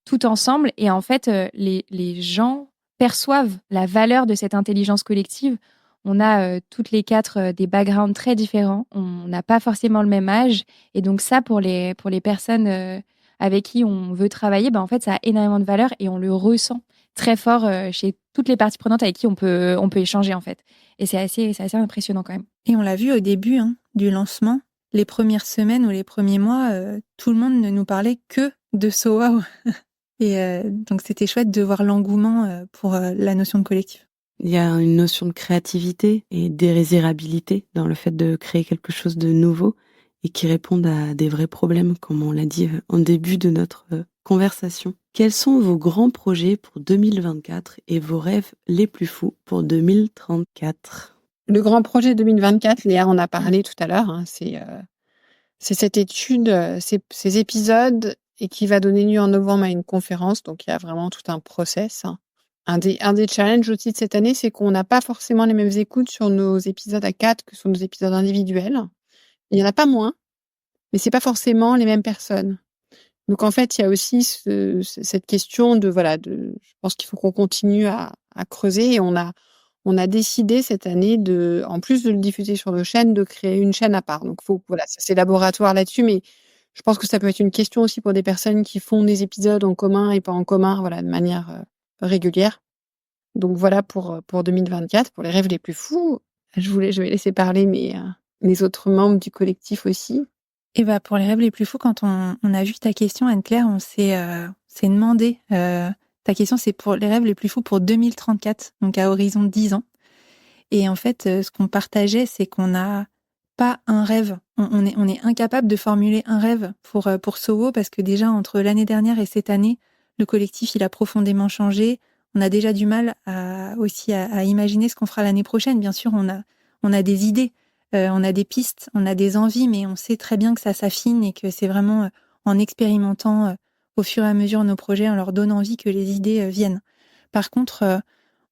tout ensemble. Et en fait, les gens perçoivent la valeur de cette intelligence collective. On a toutes les 4 des backgrounds très différents. On n'a pas forcément le même âge. Et donc ça, pour les personnes avec qui on veut travailler, en fait, ça a énormément de valeur et on le ressent très fort chez toutes les parties prenantes avec qui on peut échanger, en fait. Et c'est assez impressionnant quand même. Et on l'a vu au début du lancement, les premières semaines ou les premiers mois, tout le monde ne nous parlait que de So Wow. Et donc, c'était chouette de voir l'engouement pour la notion de collectif. Il y a une notion de créativité et d'irrésistibilité dans le fait de créer quelque chose de nouveau et qui répondent à des vrais problèmes, comme on l'a dit en début de notre conversation. Quels sont vos grands projets pour 2024 et vos rêves les plus fous pour 2034 ? Le grand projet 2024, Léa en a parlé tout à l'heure, c'est cette étude, ces épisodes et qui va donner lieu en novembre à une conférence. Donc, il y a vraiment tout un process. Un des challenges aussi de cette année, c'est qu'on n'a pas forcément les mêmes écoutes sur nos épisodes à 4 que sur nos épisodes individuels. Il n'y en a pas moins, mais c'est pas forcément les mêmes personnes. Donc, en fait, il y a aussi cette question je pense qu'il faut qu'on continue à creuser. Et on a décidé cette année en plus de le diffuser sur nos chaînes, de créer une chaîne à part. Donc, ça, c'est laboratoire là-dessus, mais je pense que ça peut être une question aussi pour des personnes qui font des épisodes en commun et pas en commun, de manière régulière. Donc, voilà pour 2024, pour les rêves les plus fous. Je vais laisser parler mes autres membres du collectif aussi. Et pour les rêves les plus fous, quand on a vu ta question, Anne-Claire, on s'est demandé, ta question c'est pour les rêves les plus fous pour 2034, donc à horizon de 10 ans. Et en fait, ce qu'on partageait, c'est qu'on n'a pas un rêve. On est incapable de formuler un rêve pour So Wow, parce que déjà, entre l'année dernière et cette année, le collectif, il a profondément changé. On a déjà du mal à imaginer ce qu'on fera l'année prochaine. Bien sûr, on a des idées. On a des pistes, on a des envies, mais on sait très bien que ça s'affine et que c'est vraiment en expérimentant au fur et à mesure nos projets, on leur donne envie que les idées viennent. Par contre,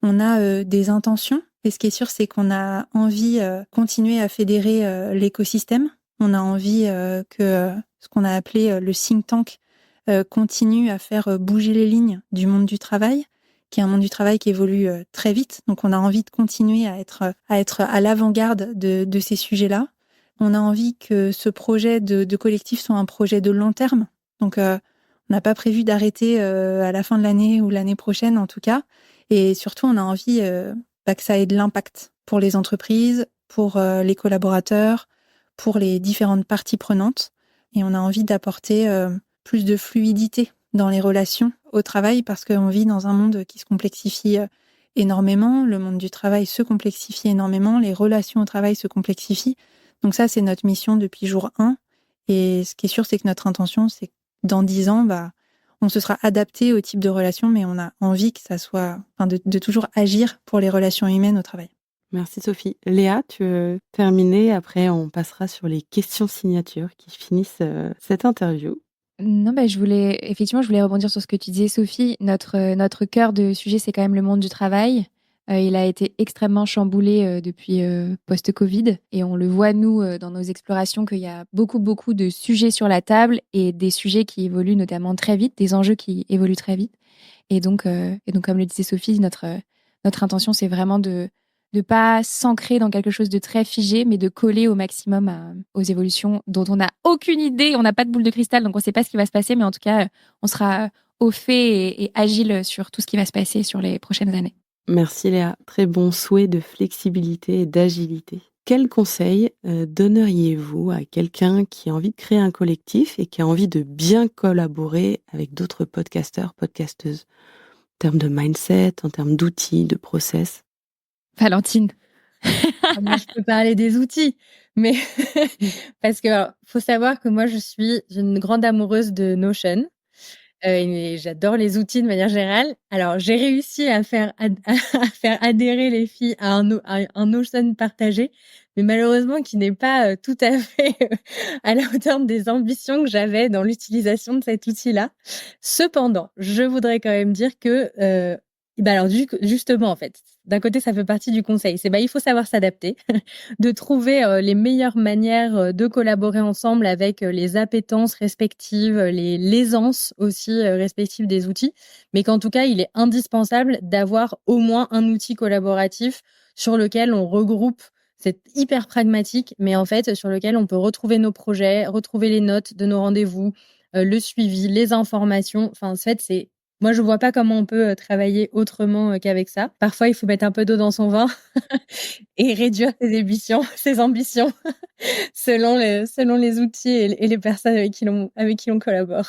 on a des intentions, et ce qui est sûr, c'est qu'on a envie de continuer à fédérer l'écosystème. On a envie que ce qu'on a appelé le think tank continue à faire bouger les lignes du monde du travail, qui est un monde du travail qui évolue très vite. Donc, on a envie de continuer à être à l'avant-garde de ces sujets-là. On a envie que ce projet de collectif soit un projet de long terme. Donc, on n'a pas prévu d'arrêter à la fin de l'année ou l'année prochaine, en tout cas. Et surtout, on a envie que ça ait de l'impact pour les entreprises, pour les collaborateurs, pour les différentes parties prenantes. Et on a envie d'apporter plus de fluidité dans les relations au travail, parce qu'on vit dans un monde qui se complexifie énormément. Le monde du travail se complexifie énormément. Les relations au travail se complexifient. Donc ça, c'est notre mission depuis jour 1. Et ce qui est sûr, c'est que notre intention, c'est que dans 10 ans, on se sera adapté au type de relation, mais on a envie que ça soit, de toujours agir pour les relations humaines au travail. Merci Sophie. Léa, tu veux terminer? Après, on passera sur les questions signatures qui finissent cette interview. Non, je voulais rebondir sur ce que tu disais, Sophie. Notre cœur de sujet, c'est quand même le monde du travail. Il a été extrêmement chamboulé depuis post-Covid et on le voit, nous, dans nos explorations, qu'il y a beaucoup, beaucoup de sujets sur la table et des sujets qui évoluent notamment très vite, des enjeux qui évoluent très vite. Et donc, comme le disait Sophie, notre intention, c'est vraiment de ne pas s'ancrer dans quelque chose de très figé, mais de coller au maximum aux évolutions dont on n'a aucune idée. On n'a pas de boule de cristal, donc on ne sait pas ce qui va se passer, mais en tout cas, on sera au fait et agile sur tout ce qui va se passer sur les prochaines années. Merci Léa, très bon souhait de flexibilité et d'agilité. Quel conseil donneriez-vous à quelqu'un qui a envie de créer un collectif et qui a envie de bien collaborer avec d'autres podcasteurs, podcasteuses, en termes de mindset, en termes d'outils, de process? Valentine. Moi, je peux parler des outils, mais parce que faut savoir que moi, je suis une grande amoureuse de Notion. Et j'adore les outils de manière générale. Alors, j'ai réussi à faire adhérer les filles à un Notion partagé, mais malheureusement qui n'est pas tout à fait à la hauteur des ambitions que j'avais dans l'utilisation de cet outil-là. Cependant, je voudrais quand même dire que, alors justement, en fait, d'un côté, ça fait partie du conseil. Il faut savoir s'adapter, de trouver les meilleures manières de collaborer ensemble avec les appétences respectives, l'aisances aussi respectives des outils, mais qu'en tout cas, il est indispensable d'avoir au moins un outil collaboratif sur lequel on regroupe. C'est hyper pragmatique, mais en fait, sur lequel on peut retrouver nos projets, retrouver les notes de nos rendez-vous, le suivi, les informations. Enfin, en fait, moi, je vois pas comment on peut travailler autrement qu'avec ça. Parfois, il faut mettre un peu d'eau dans son vin et réduire ses ambitions selon les outils et les personnes avec qui on collabore.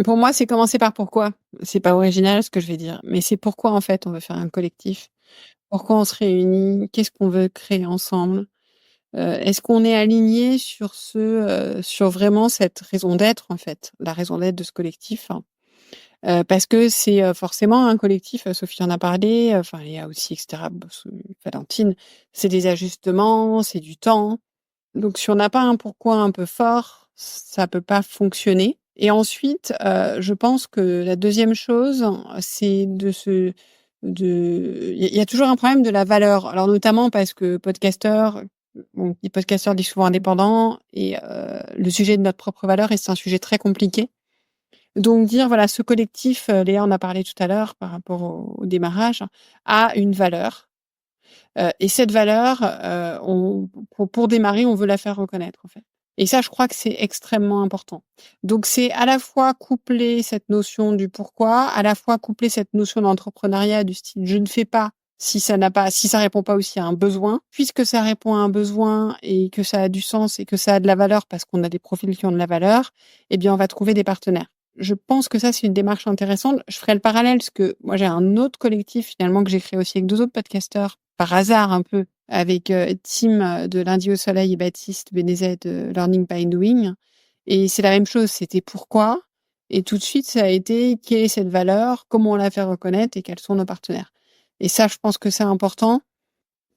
Pour moi, c'est commencer par pourquoi. C'est pas original ce que je vais dire, mais c'est pourquoi en fait on veut faire un collectif. Pourquoi on se réunit? Qu'est-ce qu'on veut créer ensemble? Est-ce qu'on est aligné sur vraiment cette raison d'être en fait, la raison d'être de ce collectif? Parce que c'est forcément un collectif. Sophie en a parlé, enfin Léa aussi, etc. Valentine, c'est des ajustements, c'est du temps. Donc si on n'a pas un pourquoi un peu fort, ça peut pas fonctionner. Et ensuite, je pense que la deuxième chose, c'est il y a toujours un problème de la valeur. Alors notamment parce que les podcasteurs disent souvent indépendants et le sujet de notre propre valeur, et c'est un sujet très compliqué. Donc dire, voilà, ce collectif, Léa en a parlé tout à l'heure par rapport au démarrage, a une valeur. Et cette valeur, pour démarrer, on veut la faire reconnaître, en fait. Et ça, je crois que c'est extrêmement important. Donc c'est à la fois coupler cette notion du pourquoi, à la fois coupler cette notion d'entrepreneuriat du style je ne fais pas si ça répond pas aussi à un besoin. Puisque ça répond à un besoin et que ça a du sens et que ça a de la valeur parce qu'on a des profils qui ont de la valeur, eh bien on va trouver des partenaires. Je pense que ça, c'est une démarche intéressante. Je ferai le parallèle parce que moi, j'ai un autre collectif finalement que j'ai créé aussi avec 2 autres podcasteurs, par hasard un peu, avec Tim de Lundi au Soleil et Baptiste Bénézet de Learning by Doing. Et c'est la même chose, c'était pourquoi. Et tout de suite, ça a été quelle est cette valeur, comment on la fait reconnaître et quels sont nos partenaires. Et ça, je pense que c'est important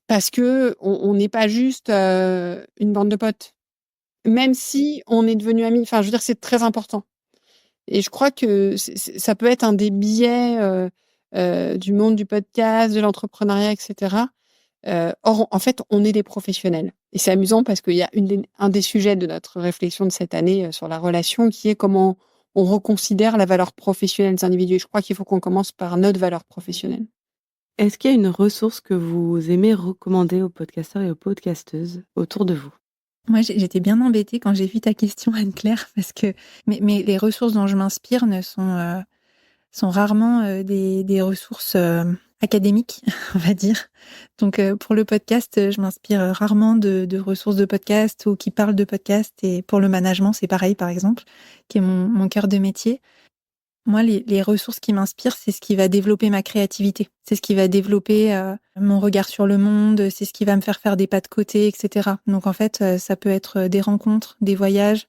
parce que on n'est pas juste une bande de potes. Même si on est devenus amis, enfin, je veux dire, c'est très important. Et je crois que ça peut être un des biais du monde du podcast, de l'entrepreneuriat, etc. Or, en fait, on est des professionnels. Et c'est amusant parce qu'il y a un des sujets de notre réflexion de cette année sur la relation qui est comment on reconsidère la valeur professionnelle des individus. Et je crois qu'il faut qu'on commence par notre valeur professionnelle. Est-ce qu'il y a une ressource que vous aimez recommander aux podcasteurs et aux podcasteuses autour de vous? Moi, j'étais bien embêtée quand j'ai vu ta question, Anne-Claire, parce que mais les ressources dont je m'inspire sont rarement des ressources académiques, on va dire. Donc, pour le podcast, je m'inspire rarement de ressources de podcast ou qui parlent de podcast. Et pour le management, c'est pareil, par exemple, qui est mon cœur de métier. Moi, les ressources qui m'inspirent, c'est ce qui va développer ma créativité. C'est ce qui va développer mon regard sur le monde, c'est ce qui va me faire des pas de côté, etc. Donc, en fait, ça peut être des rencontres, des voyages,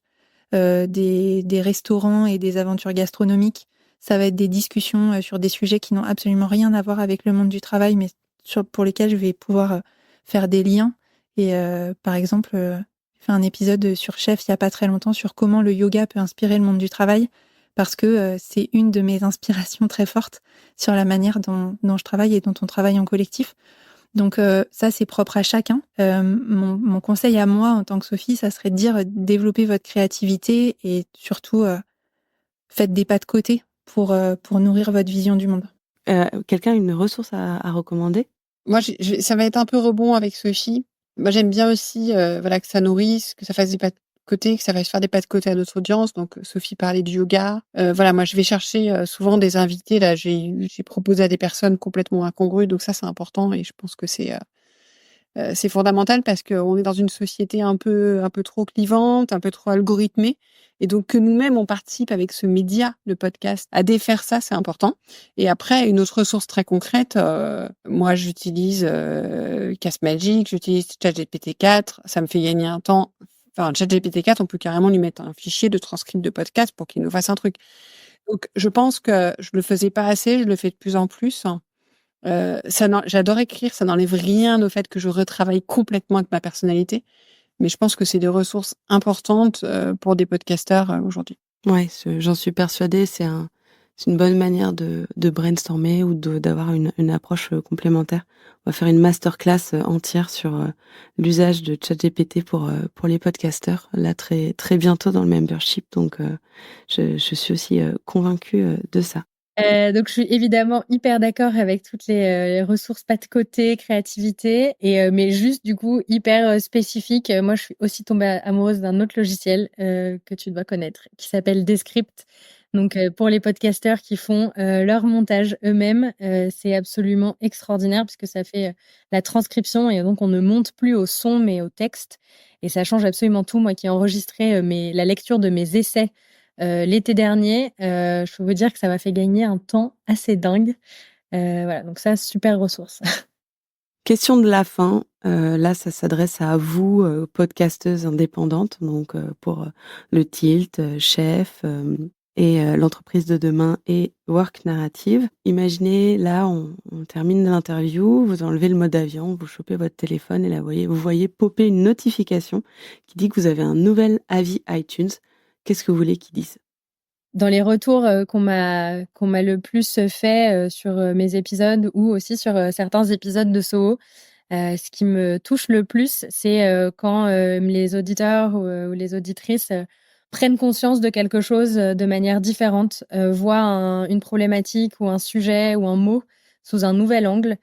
des restaurants et des aventures gastronomiques. Ça va être des discussions sur des sujets qui n'ont absolument rien à voir avec le monde du travail, mais pour lesquels je vais pouvoir faire des liens. Et par exemple, j'ai fait un épisode sur Chef il n'y a pas très longtemps sur comment le yoga peut inspirer le monde du travail. parce que c'est une de mes inspirations très fortes sur la manière dont je travaille et dont on travaille en collectif. Donc ça, c'est propre à chacun. Mon conseil à moi, en tant que Sophie, ça serait de dire développez votre créativité et surtout faites des pas de côté pour nourrir votre vision du monde. Quelqu'un a une ressource à recommander? Moi, ça va être un peu rebond avec Sophie. Moi, j'aime bien aussi que ça nourrisse, que ça fasse des pas de côté, que ça fasse faire des pas de côté à notre audience. Donc, Sophie parlait du yoga. Moi, je vais chercher souvent des invités. Là, j'ai proposé à des personnes complètement incongrues. Donc ça, c'est important et je pense que c'est fondamental parce qu'on est dans une société un peu trop clivante, un peu trop algorithmée. Et donc, que nous-mêmes, on participe avec ce média, le podcast, à défaire ça, c'est important. Et après, une autre ressource très concrète, moi, j'utilise Cast Magic, j'utilise ChatGPT 4. Ça me fait gagner un temps. Enfin, ChatGPT 4, on peut carrément lui mettre un fichier de transcript de podcast pour qu'il nous fasse un truc. Donc, je pense que je le faisais pas assez, je le fais de plus en plus. J'adore écrire, ça n'enlève rien au fait que je retravaille complètement avec ma personnalité. Mais je pense que c'est des ressources importantes pour des podcasteurs aujourd'hui. Ouais, j'en suis persuadée, c'est une bonne manière de brainstormer ou d'avoir une approche complémentaire. On va faire une masterclass entière sur l'usage de ChatGPT pour les podcasteurs, là très, très bientôt dans le membership. Donc, je suis aussi convaincue de ça. Donc, je suis évidemment hyper d'accord avec toutes les ressources pas de côté, créativité, mais juste du coup hyper spécifique. Moi, je suis aussi tombée amoureuse d'un autre logiciel que tu dois connaître, qui s'appelle Descript. Donc, pour les podcasteurs qui font leur montage eux-mêmes, c'est absolument extraordinaire puisque ça fait la transcription et donc on ne monte plus au son mais au texte. Et ça change absolument tout. Moi qui ai enregistré la lecture de mes essais l'été dernier, je peux vous dire que ça m'a fait gagner un temps assez dingue. Voilà, donc ça, super ressource. Question de la fin. Là, ça s'adresse à vous, podcasteuses indépendantes, donc pour le Tilt, Chef et l'entreprise de demain et Work Narrative. Imaginez, là, on termine l'interview, vous enlevez le mode avion, vous chopez votre téléphone et là, vous voyez popper une notification qui dit que vous avez un nouvel avis iTunes. Qu'est-ce que vous voulez qu'il dise? Dans les retours qu'on m'a le plus fait sur mes épisodes ou aussi sur certains épisodes de Soho, ce qui me touche le plus, c'est quand les auditeurs ou les auditrices prennent conscience de quelque chose de manière différente, voient une problématique ou un sujet ou un mot sous un nouvel angle,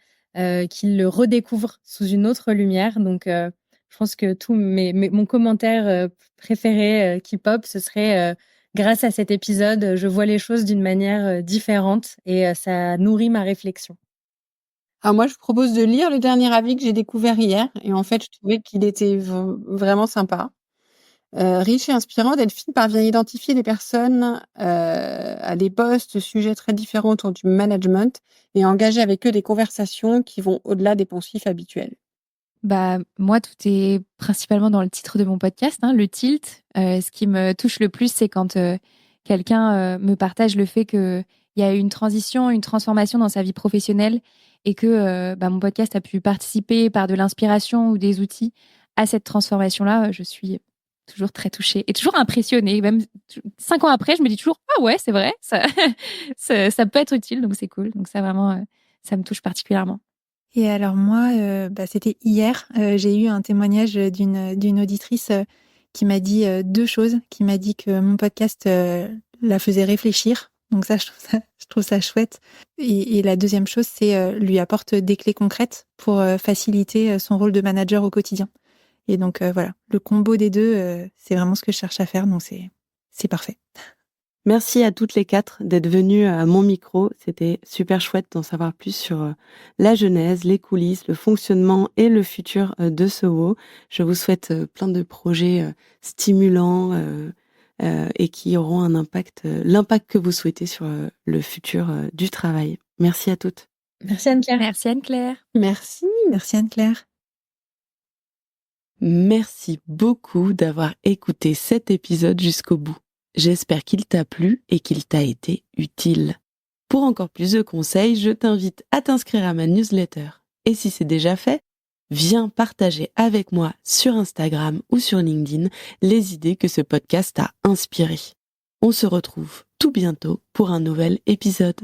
qu'ils le redécouvrent sous une autre lumière. Donc, je pense que mon commentaire préféré qui pop, ce serait grâce à cet épisode, je vois les choses d'une manière différente et ça nourrit ma réflexion. Alors moi, je vous propose de lire le dernier avis que j'ai découvert hier. Et en fait, je trouvais qu'il était vraiment sympa. Riche et inspirant, Delphine parvient à identifier les personnes à des postes, sujets très différents autour du management et à engager avec eux des conversations qui vont au-delà des poncifs habituels. Moi, tout est principalement dans le titre de mon podcast, le tilt. Ce qui me touche le plus, c'est quand quelqu'un me partage le fait qu'il y a eu une transition, une transformation dans sa vie professionnelle et que mon podcast a pu participer par de l'inspiration ou des outils à cette transformation-là. Je suis toujours très touchée et toujours impressionnée. Même 5 ans après, je me dis toujours « Ah ouais, c'est vrai, ça, ça peut être utile, donc c'est cool. » Donc ça, vraiment, ça me touche particulièrement. Et alors moi, c'était hier, j'ai eu un témoignage d'une auditrice qui m'a dit 2 choses, qui m'a dit que mon podcast la faisait réfléchir. Donc ça, je trouve ça chouette. Et la deuxième chose, c'est lui apporte des clés concrètes pour faciliter son rôle de manager au quotidien. Et donc voilà, le combo des deux, c'est vraiment ce que je cherche à faire, donc c'est parfait. Merci à toutes les 4 d'être venues à mon micro. C'était super chouette d'en savoir plus sur la genèse, les coulisses, le fonctionnement et le futur de Soho. Je vous souhaite plein de projets stimulants et qui auront un impact, l'impact que vous souhaitez sur le futur du travail. Merci à toutes. Merci Anne-Claire. Merci Anne-Claire. Merci. Merci Anne-Claire. Merci beaucoup d'avoir écouté cet épisode jusqu'au bout. J'espère qu'il t'a plu et qu'il t'a été utile. Pour encore plus de conseils, je t'invite à t'inscrire à ma newsletter. Et si c'est déjà fait, viens partager avec moi sur Instagram ou sur LinkedIn les idées que ce podcast t'a inspirées. On se retrouve tout bientôt pour un nouvel épisode.